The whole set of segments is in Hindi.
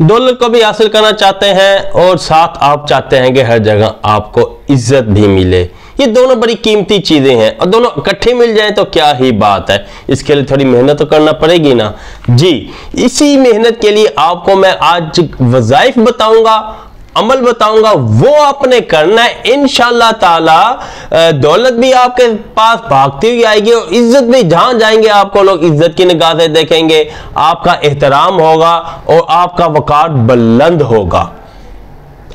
दौलत को भी हासिल करना चाहते हैं और साथ आप चाहते हैं कि हर जगह आपको इज्जत भी मिले। ये दोनों बड़ी कीमती चीजें हैं और दोनों इकट्ठे मिल जाएं तो क्या ही बात है। इसके लिए थोड़ी मेहनत तो करना पड़ेगी ना जी। इसी मेहनत के लिए आपको मैं आज वज़ाइफ बताऊंगा, अमल बताऊंगा, वो आपने करना है। इंशाअल्लाह ताला दौलत भी आपके पास भागती हुई आएगी और इज्जत भी, जहां जाएंगे आपको लोग इज्जत की निगाह से देखेंगे, आपका एहतराम होगा और आपका वकार बुलंद होगा।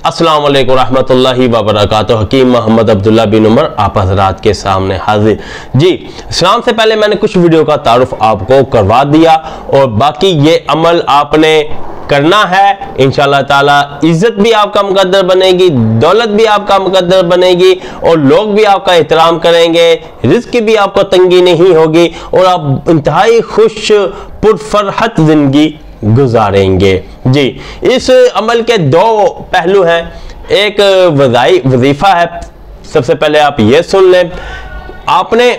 अस्सलाम वालेकुम रहमतुल्लाहि व बरकातुहू। हकीम मोहम्मद अब्दुल्ला बिन उमर आप हजरात के सामने हाजिर जी। सलाम से पहले मैंने कुछ वीडियो का तारुफ आपको करवा दिया और बाकी ये अमल आपने करना है। इंशाअल्लाह ताला इज्जत भी आपका मुकद्दर बनेगी, दौलत भी आपका मुकद्दर बनेगी और लोग भी आपका एहतराम करेंगे, रिज़्क की भी आपको तंगी नहीं होगी और आप इंतहाई खुश पुरफरहत जिंदगी गुजारेंगे जी। इस अमल के दो पहलू हैं। एक वजीफा है। सबसे पहले आप ये सुन लें, आपने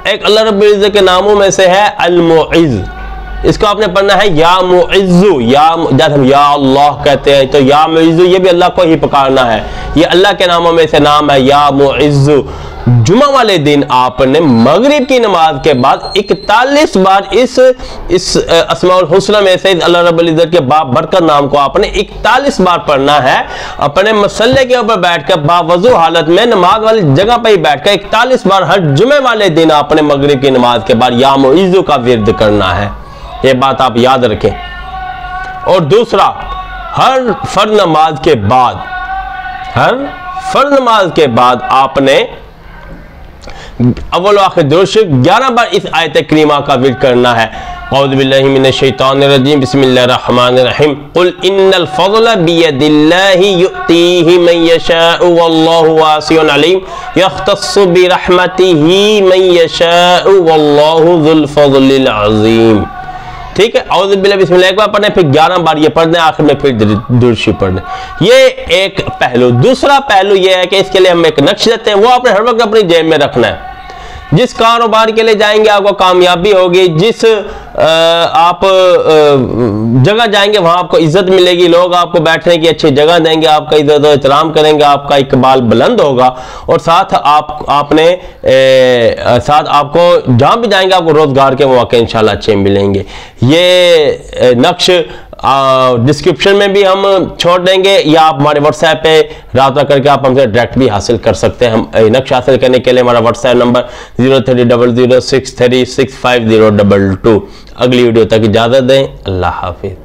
एक अल्लाह रब्बुल इज़्ज़त के नामों में से है अल-मुइज़्ज़। इसको आपने पढ़ना है या मुइज़्ज़ु। या जब हम या अल्लाह कहते हैं तो या मुइज़्ज़ु, ये भी अल्लाह को ही पुकारना है। ये अल्लाह के नामों में से नाम है या मुइज़्ज़ु। जुमा वाले दिन आपने मगरिब की नमाज के बाद 41 बार इस अस्माउल हुस्ना में से अल्लाह रब्बुल इज़्ज़त के बाब बरकत नाम को आपने 41 बार पढ़ना है। अपने मसल्ले के ऊपर बैठकर बावजू हालत में नमाज वाली जगह पर ही बैठकर 41 बार हर जुमे वाले दिन आपने मगरिब की नमाज के बाद या मुइज़्ज़ु का विर्द करना है। ये बात आप याद रखें। और दूसरा, हर फर्ज नमाज के बाद आपने अव्वल आखिर दुरूद शरीफ 11 बार इस आयत करीमा का विर्द करना है। औज़ु बिल्लाहि मिनश शैतानिर रजीम, बिस्मिल्लाहिर रहमानिर रहीम। कुल इन्नल फ़ज़्ल बियदिल्लाहि युअतीहि मन यशाअ वल्लाहु वासिउन अलीम यख्तस्सु बिरहमतिहि मन यशाअ वल्लाहु ज़ुल फ़ज़्लिल अज़ीम। ठीक है, औज़ु बिल्लाहि बिस्मिल्लाह एक बार पढ़ने, फिर 11 बार ये पढ़ने, आखिर में फिर दुरूद शरीफ पढ़ने। ये एक पहलू। दूसरा पहलू ये है कि इसके लिए हम एक नक्श देते हैं, वो आपने हर वक्त अपनी जेब में रखना है। जिस कारोबार के लिए जाएंगे आपको कामयाबी होगी, जिस आप जगह जाएंगे वहां आपको इज्जत मिलेगी, लोग आपको बैठने की अच्छी जगह देंगे, आपका इज्जत और एहतराम करेंगे, आपका इकबाल बुलंद होगा और साथ आपको जहां भी जाएंगे आपको रोजगार के मौके इंशाल्लाह अच्छे मिलेंगे। ये नक्श डिस्क्रिप्शन में भी हम छोड़ देंगे या आप हमारे व्हाट्सएप पे राब्ता करके आप हमसे डायरेक्ट भी हासिल कर सकते हैं। हम नक्श हासिल करने के लिए हमारा व्हाट्सएप नंबर 0300636502। अगली वीडियो तक इजाजत दें। अल्लाह हाफिज।